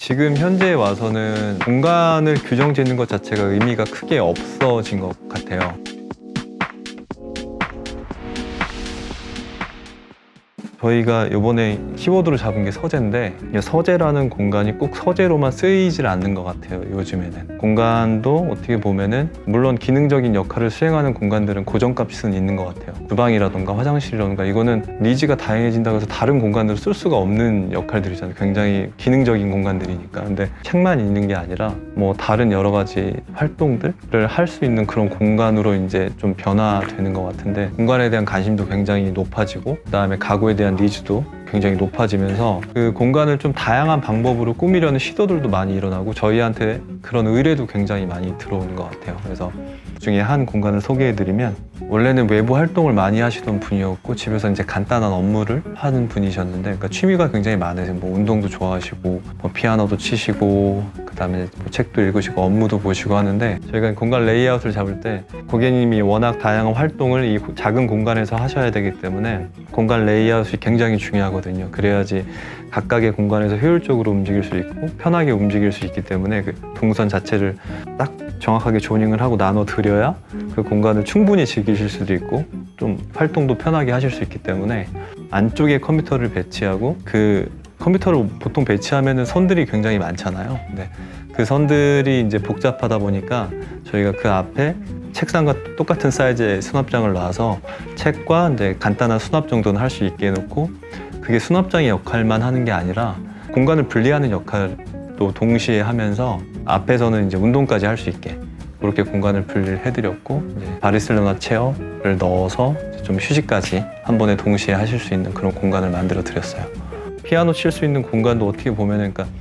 지금 현재에 와서는 공간을 규정 짓는 것 자체가 의미가 크게 없어진 것 같아요. 저희가 이번에 키워드로 잡은 게 서재인데, 서재라는 공간이 꼭 서재로만 쓰이질 않는 것 같아요. 요즘에는 공간도 어떻게 보면은 물론 기능적인 역할을 수행하는 공간들은 고정값은 있는 것 같아요. 주방이라던가 화장실이라던가 이거는 니즈가 다양해진다고 해서 다른 공간으로 쓸 수가 없는 역할들이잖아요. 굉장히 기능적인 공간들이니까. 근데 책만 있는 게 아니라 뭐 다른 여러 가지 활동들을 할 수 있는 그런 공간으로 이제 좀 변화되는 것 같은데, 공간에 대한 관심도 굉장히 높아지고 그다음에 가구에 대한 니즈도 굉장히 높아지면서 그 공간을 좀 다양한 방법으로 꾸미려는 시도들도 많이 일어나고 저희한테 그런 의뢰도 굉장히 많이 들어오는 것 같아요. 그래서 중에 한 공간을 소개해드리면, 원래는 외부 활동을 많이 하시던 분이었고 집에서 이제 간단한 업무를 하는 분이셨는데, 그러니까 취미가 굉장히 많으세요. 뭐 운동도 좋아하시고 뭐 피아노도 치시고 그다음에 뭐 책도 읽으시고 업무도 보시고 하는데, 저희가 공간 레이아웃을 잡을 때 고객님이 워낙 다양한 활동을 이 작은 공간에서 하셔야 되기 때문에 공간 레이아웃이 굉장히 중요하거든요. 그래야지 각각의 공간에서 효율적으로 움직일 수 있고 편하게 움직일 수 있기 때문에 그 동선 자체를 딱 정확하게 조닝을 하고 나눠 드려야 그 공간을 충분히 즐기실 수도 있고 좀 활동도 편하게 하실 수 있기 때문에, 안쪽에 컴퓨터를 배치하고 그 컴퓨터를 보통 배치하면은 선들이 굉장히 많잖아요. 근데 그 선들이 이제 복잡하다 보니까 저희가 그 앞에 책상과 똑같은 사이즈의 수납장을 놔서 책과 이제 간단한 수납 정도는 할 수 있게 해놓고, 그게 수납장의 역할만 하는 게 아니라 공간을 분리하는 역할도 동시에 하면서 앞에서는 이제 운동까지 할 수 있게 그렇게 공간을 분리를 해드렸고, 이제 바리셀로나 체어를 넣어서 좀 휴식까지 한 번에 동시에 하실 수 있는 그런 공간을 만들어 드렸어요. 피아노 칠 수 있는 공간도 어떻게 보면은, 그러니까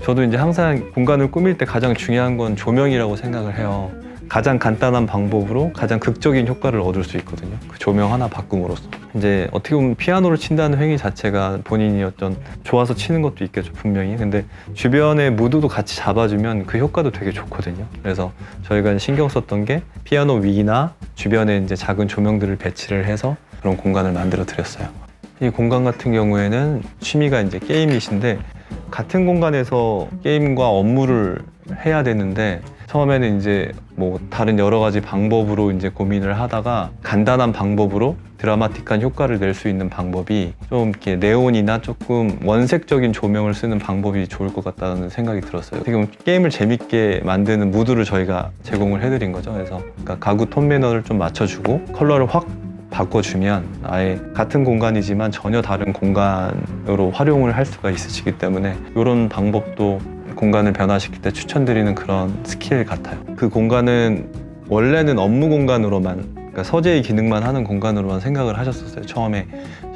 저도 이제 항상 공간을 꾸밀 때 가장 중요한 건 조명이라고 생각을 해요. 가장 간단한 방법으로 가장 극적인 효과를 얻을 수 있거든요. 그 조명 하나 바꿈으로써. 이제 어떻게 보면 피아노를 친다는 행위 자체가 본인이 어떤 좋아서 치는 것도 있겠죠, 분명히. 근데 주변의 무드도 같이 잡아주면 그 효과도 되게 좋거든요. 그래서 저희가 신경 썼던 게 피아노 위나 주변에 이제 작은 조명들을 배치를 해서 그런 공간을 만들어 드렸어요. 이 공간 같은 경우에는 취미가 이제 게임이신데, 같은 공간에서 게임과 업무를 해야 되는데 처음에는 이제 뭐 다른 여러 가지 방법으로 이제 고민을 하다가 간단한 방법으로 드라마틱한 효과를 낼 수 있는 방법이 좀 이렇게 네온이나 조금 원색적인 조명을 쓰는 방법이 좋을 것 같다는 생각이 들었어요. 어떻게 보면 게임을 재밌게 만드는 무드를 저희가 제공을 해드린 거죠. 그래서 그러니까 가구 톤 매너를 좀 맞춰주고 컬러를 확 바꿔주면 아예 같은 공간이지만 전혀 다른 공간으로 활용을 할 수가 있으시기 때문에, 이런 방법도 공간을 변화시킬 때 추천드리는 그런 스킬 같아요. 그 공간은 원래는 업무 공간으로만, 그러니까 서재의 기능만 하는 공간으로만 생각을 하셨었어요. 처음에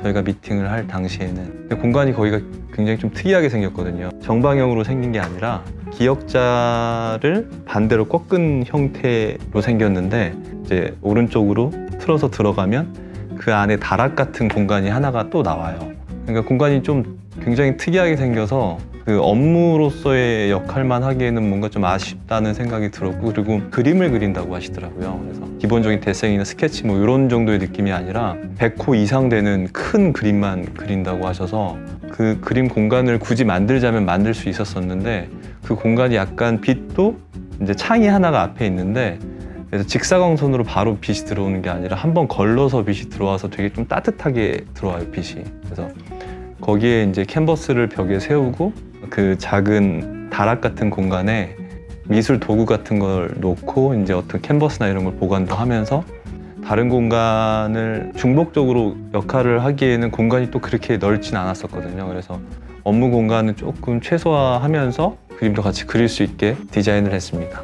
저희가 미팅을 할 당시에는. 근데 공간이 거기가 굉장히 좀 특이하게 생겼거든요. 정방형으로 생긴 게 아니라 기역자를 반대로 꺾은 형태로 생겼는데, 이제 오른쪽으로 틀어서 들어가면 그 안에 다락 같은 공간이 하나가 또 나와요. 그러니까 공간이 좀 굉장히 특이하게 생겨서 그 업무로서의 역할만 하기에는 뭔가 좀 아쉽다는 생각이 들었고, 그리고 그림을 그린다고 하시더라고요. 그래서 기본적인 데생이나 스케치 뭐 이런 정도의 느낌이 아니라 100호 이상 되는 큰 그림만 그린다고 하셔서, 그 그림 공간을 굳이 만들자면 만들 수 있었었는데, 그 공간이 약간 빛도 이제 창이 하나가 앞에 있는데, 그래서 직사광선으로 바로 빛이 들어오는 게 아니라 한번 걸러서 빛이 들어와서 되게 좀 따뜻하게 들어와요, 빛이. 그래서 거기에 이제 캔버스를 벽에 세우고 그 작은 다락 같은 공간에 미술 도구 같은 걸 놓고 이제 어떤 캔버스나 이런 걸 보관도 하면서, 다른 공간을 중복적으로 역할을 하기에는 공간이 또 그렇게 넓진 않았었거든요. 그래서 업무 공간은 조금 최소화하면서 그림도 같이 그릴 수 있게 디자인을 했습니다.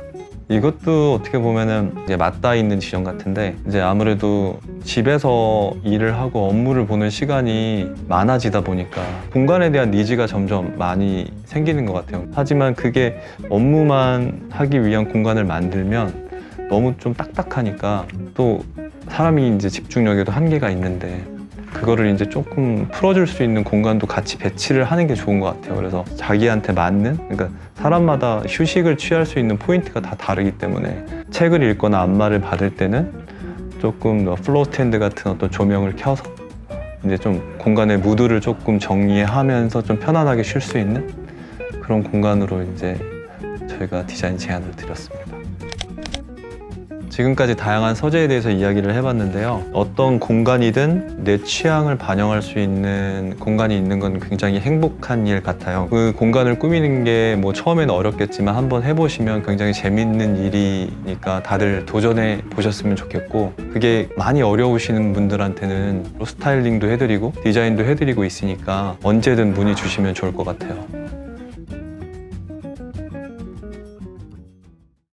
이것도 어떻게 보면은 이제 맞닿아 있는 지점 같은데, 이제 아무래도 집에서 일을 하고 업무를 보는 시간이 많아지다 보니까 공간에 대한 니즈가 점점 많이 생기는 것 같아요. 하지만 그게 업무만 하기 위한 공간을 만들면 너무 좀 딱딱하니까, 또 사람이 이제 집중력에도 한계가 있는데 그거를 이제 조금 풀어줄 수 있는 공간도 같이 배치를 하는 게 좋은 것 같아요. 그래서 자기한테 맞는, 그러니까 사람마다 휴식을 취할 수 있는 포인트가 다 다르기 때문에, 책을 읽거나 안마를 받을 때는 조금 플로우 스탠드 같은 어떤 조명을 켜서 이제 좀 공간의 무드를 조금 정리하면서 좀 편안하게 쉴 수 있는 그런 공간으로 이제 저희가 디자인 제안을 드렸습니다. 지금까지 다양한 서재에 대해서 이야기를 해봤는데요. 어떤 공간이든 내 취향을 반영할 수 있는 공간이 있는 건 굉장히 행복한 일 같아요. 그 공간을 꾸미는 게 뭐 처음에는 어렵겠지만 한번 해보시면 굉장히 재밌는 일이니까 다들 도전해 보셨으면 좋겠고, 그게 많이 어려우시는 분들한테는 스타일링도 해드리고 디자인도 해드리고 있으니까 언제든 문의 주시면 좋을 것 같아요.